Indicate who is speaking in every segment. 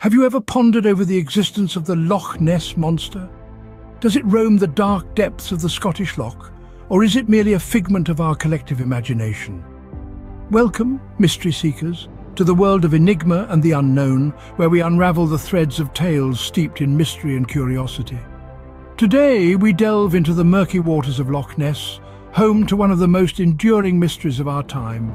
Speaker 1: Have you ever pondered over the existence of the Loch Ness Monster? Does it roam the dark depths of the Scottish Loch, or is it merely a figment of our collective imagination? Welcome, mystery seekers, to the world of enigma and the unknown, where we unravel the threads of tales steeped in mystery and curiosity. Today, we delve into the murky waters of Loch Ness, home to one of the most enduring mysteries of our time,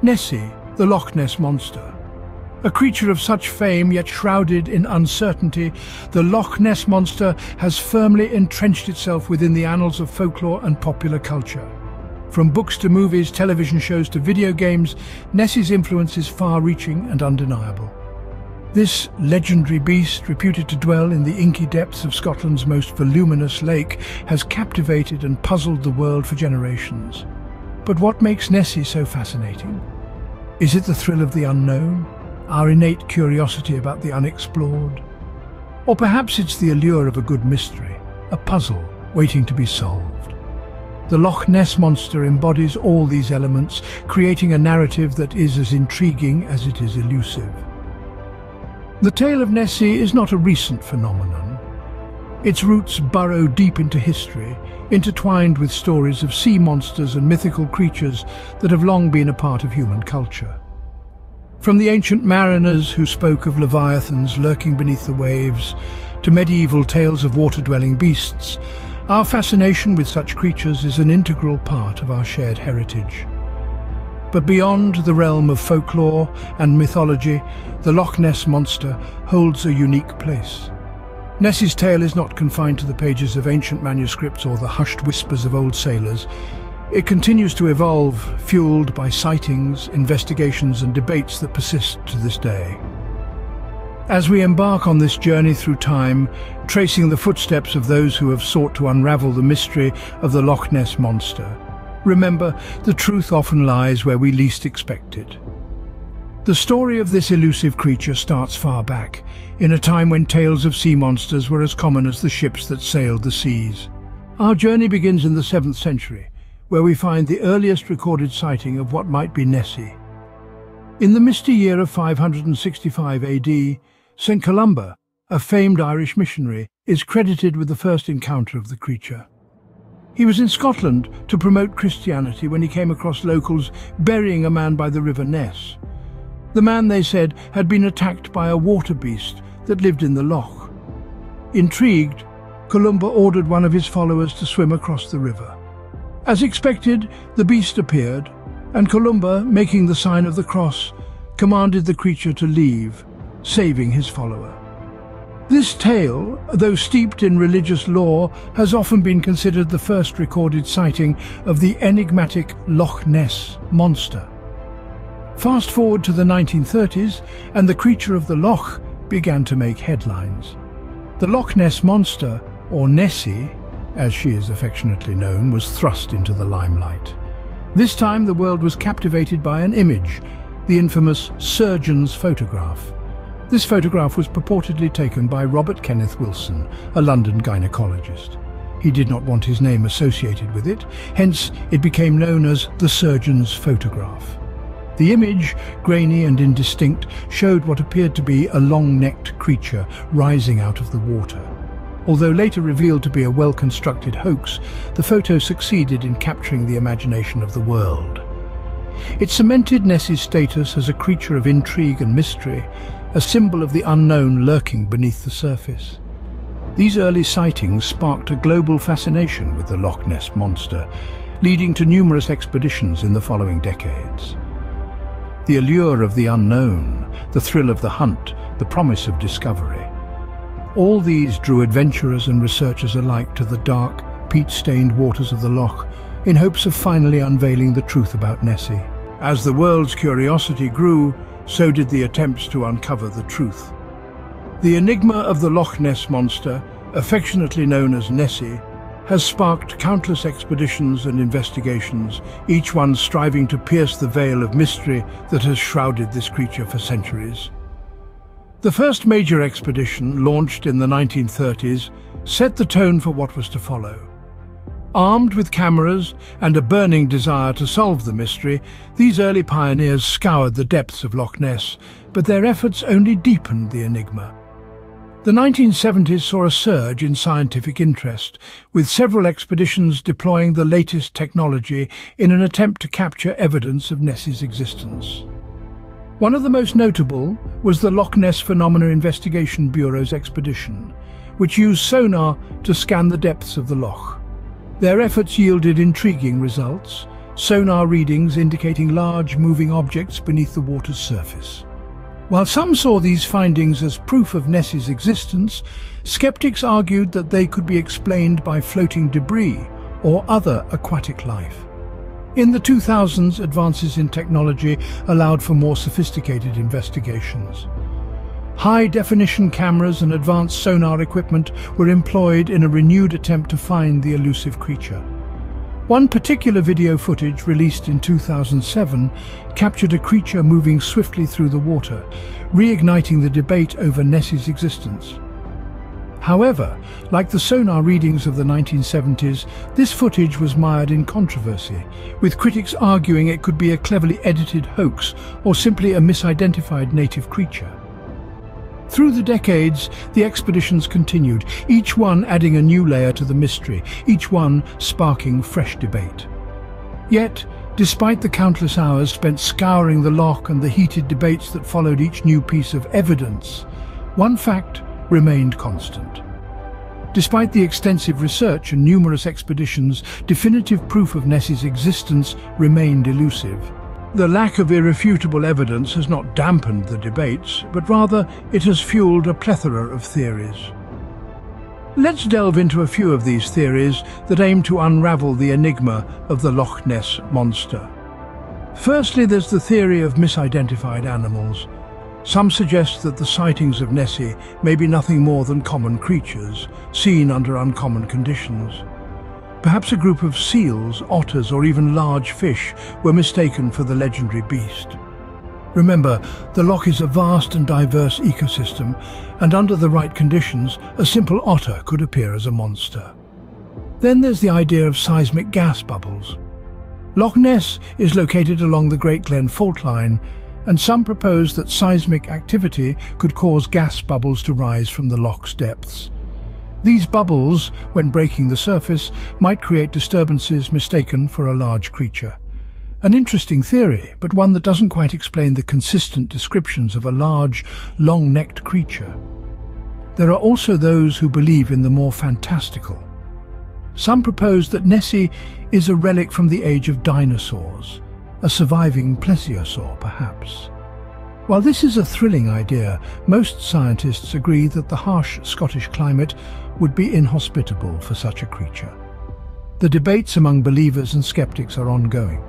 Speaker 1: Nessie, the Loch Ness Monster. A creature of such fame, yet shrouded in uncertainty, the Loch Ness Monster has firmly entrenched itself within the annals of folklore and popular culture. From books to movies, television shows to video games, Nessie's influence is far-reaching and undeniable. This legendary beast, reputed to dwell in the inky depths of Scotland's most voluminous lake, has captivated and puzzled the world for generations. But what makes Nessie so fascinating? Is it the thrill of the unknown? Our innate curiosity about the unexplored? Or perhaps it's the allure of a good mystery, a puzzle waiting to be solved. The Loch Ness Monster embodies all these elements, creating a narrative that is as intriguing as it is elusive. The tale of Nessie is not a recent phenomenon. Its roots burrow deep into history, intertwined with stories of sea monsters and mythical creatures that have long been a part of human culture. From the ancient mariners who spoke of leviathans lurking beneath the waves, to medieval tales of water-dwelling beasts, our fascination with such creatures is an integral part of our shared heritage. But beyond the realm of folklore and mythology, the Loch Ness Monster holds a unique place. Nessie's tale is not confined to the pages of ancient manuscripts or the hushed whispers of old sailors. It continues to evolve, fueled by sightings, investigations and debates that persist to this day. As we embark on this journey through time, tracing the footsteps of those who have sought to unravel the mystery of the Loch Ness Monster, remember, the truth often lies where we least expect it. The story of this elusive creature starts far back, in a time when tales of sea monsters were as common as the ships that sailed the seas. Our journey begins in the 7th century, where we find the earliest recorded sighting of what might be Nessie. In the misty year of 565 AD, St. Columba, a famed Irish missionary, is credited with the first encounter of the creature. He was in Scotland to promote Christianity when he came across locals burying a man by the River Ness. The man, they said, had been attacked by a water beast that lived in the loch. Intrigued, Columba ordered one of his followers to swim across the river. As expected, the beast appeared, and Columba, making the sign of the cross, commanded the creature to leave, saving his follower. This tale, though steeped in religious lore, has often been considered the first recorded sighting of the enigmatic Loch Ness Monster. Fast forward to the 1930s, and the creature of the loch began to make headlines. The Loch Ness Monster, or Nessie, as she is affectionately known, was thrust into the limelight. This time the world was captivated by an image, the infamous surgeon's photograph. This photograph was purportedly taken by Robert Kenneth Wilson, a London gynecologist. He did not want his name associated with it, hence it became known as the surgeon's photograph. The image, grainy and indistinct, showed what appeared to be a long-necked creature rising out of the water. Although later revealed to be a well-constructed hoax, the photo succeeded in capturing the imagination of the world. It cemented Nessie's status as a creature of intrigue and mystery, a symbol of the unknown lurking beneath the surface. These early sightings sparked a global fascination with the Loch Ness Monster, leading to numerous expeditions in the following decades. The allure of the unknown, the thrill of the hunt, the promise of discovery. All these drew adventurers and researchers alike to the dark, peat-stained waters of the loch in hopes of finally unveiling the truth about Nessie. As the world's curiosity grew, so did the attempts to uncover the truth. The enigma of the Loch Ness Monster, affectionately known as Nessie, has sparked countless expeditions and investigations, each one striving to pierce the veil of mystery that has shrouded this creature for centuries. The first major expedition, launched in the 1930s, set the tone for what was to follow. Armed with cameras and a burning desire to solve the mystery, these early pioneers scoured the depths of Loch Ness, but their efforts only deepened the enigma. The 1970s saw a surge in scientific interest, with several expeditions deploying the latest technology in an attempt to capture evidence of Nessie's existence. One of the most notable was the Loch Ness Phenomena Investigation Bureau's expedition, which used sonar to scan the depths of the loch. Their efforts yielded intriguing results, sonar readings indicating large moving objects beneath the water's surface. While some saw these findings as proof of Nessie's existence, skeptics argued that they could be explained by floating debris or other aquatic life. In the 2000s, advances in technology allowed for more sophisticated investigations. High-definition cameras and advanced sonar equipment were employed in a renewed attempt to find the elusive creature. One particular video footage released in 2007 captured a creature moving swiftly through the water, reigniting the debate over Nessie's existence. However, like the sonar readings of the 1970s, this footage was mired in controversy, with critics arguing it could be a cleverly edited hoax or simply a misidentified native creature. Through the decades, the expeditions continued, each one adding a new layer to the mystery, each one sparking fresh debate. Yet, despite the countless hours spent scouring the loch and the heated debates that followed each new piece of evidence, one fact remained constant. Despite the extensive research and numerous expeditions, definitive proof of Nessie's existence remained elusive. The lack of irrefutable evidence has not dampened the debates, but rather it has fueled a plethora of theories. Let's delve into a few of these theories that aim to unravel the enigma of the Loch Ness Monster. Firstly, there's the theory of misidentified animals. Some suggest that the sightings of Nessie may be nothing more than common creatures, seen under uncommon conditions. Perhaps a group of seals, otters, or even large fish were mistaken for the legendary beast. Remember, the loch is a vast and diverse ecosystem, and under the right conditions, a simple otter could appear as a monster. Then there's the idea of seismic gas bubbles. Loch Ness is located along the Great Glen fault line, and some propose that seismic activity could cause gas bubbles to rise from the loch's depths. These bubbles, when breaking the surface, might create disturbances mistaken for a large creature. An interesting theory, but one that doesn't quite explain the consistent descriptions of a large, long-necked creature. There are also those who believe in the more fantastical. Some propose that Nessie is a relic from the age of dinosaurs, a surviving plesiosaur perhaps. While this is a thrilling idea, most scientists agree that the harsh Scottish climate would be inhospitable for such a creature. The debates among believers and skeptics are ongoing.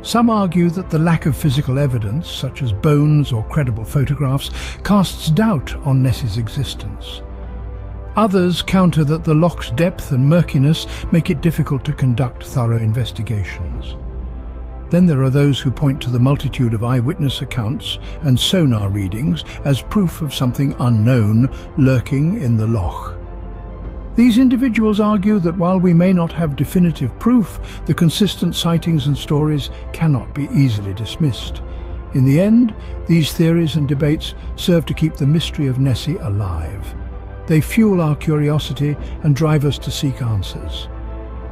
Speaker 1: Some argue that the lack of physical evidence, such as bones or credible photographs, casts doubt on Nessie's existence. Others counter that the loch's depth and murkiness make it difficult to conduct thorough investigations. Then there are those who point to the multitude of eyewitness accounts and sonar readings as proof of something unknown lurking in the loch. These individuals argue that while we may not have definitive proof, the consistent sightings and stories cannot be easily dismissed. In the end, these theories and debates serve to keep the mystery of Nessie alive. They fuel our curiosity and drive us to seek answers.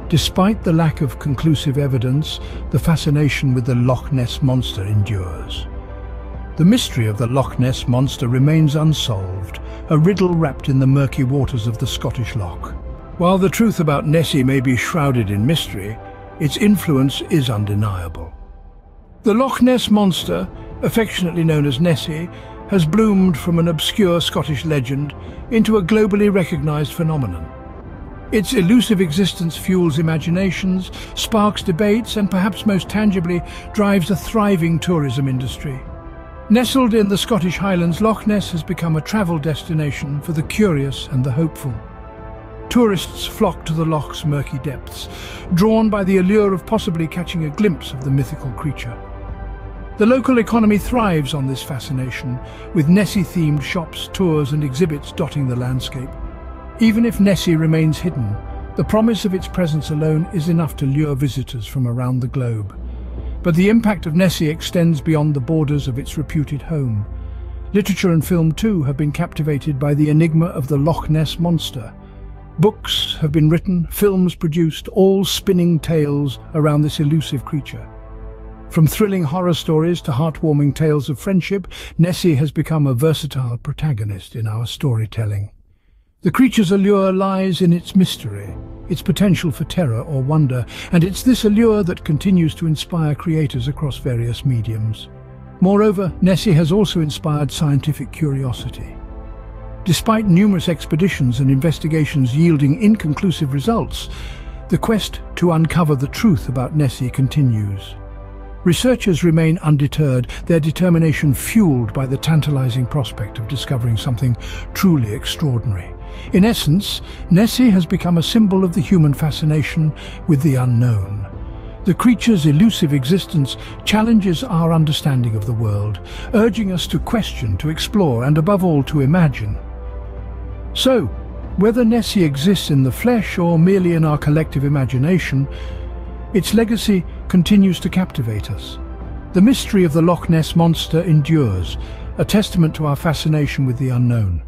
Speaker 1: Despite the lack of conclusive evidence, the fascination with the Loch Ness Monster endures. The mystery of the Loch Ness Monster remains unsolved, a riddle wrapped in the murky waters of the Scottish Loch. While the truth about Nessie may be shrouded in mystery, its influence is undeniable. The Loch Ness Monster, affectionately known as Nessie, has bloomed from an obscure Scottish legend into a globally recognized phenomenon. Its elusive existence fuels imaginations, sparks debates, and perhaps most tangibly, drives a thriving tourism industry. Nestled in the Scottish Highlands, Loch Ness has become a travel destination for the curious and the hopeful. Tourists flock to the loch's murky depths, drawn by the allure of possibly catching a glimpse of the mythical creature. The local economy thrives on this fascination, with Nessie-themed shops, tours, and exhibits dotting the landscape. Even if Nessie remains hidden, The promise of its presence alone is enough to lure visitors from around the globe. But the impact of Nessie extends beyond the borders of its reputed home. Literature and film too have been captivated by the enigma of the Loch Ness Monster. Books have been written, films produced, all spinning tales around this elusive creature. From thrilling horror stories to heartwarming tales of friendship, Nessie has become a versatile protagonist in our storytelling. The creature's allure lies in its mystery, its potential for terror or wonder, and it's this allure that continues to inspire creators across various mediums. Moreover, Nessie has also inspired scientific curiosity. Despite numerous expeditions and investigations yielding inconclusive results, the quest to uncover the truth about Nessie continues. Researchers remain undeterred, their determination fueled by the tantalizing prospect of discovering something truly extraordinary. In essence, Nessie has become a symbol of the human fascination with the unknown. The creature's elusive existence challenges our understanding of the world, urging us to question, to explore, and above all, to imagine. So, whether Nessie exists in the flesh or merely in our collective imagination, its legacy continues to captivate us. The mystery of the Loch Ness Monster endures, a testament to our fascination with the unknown.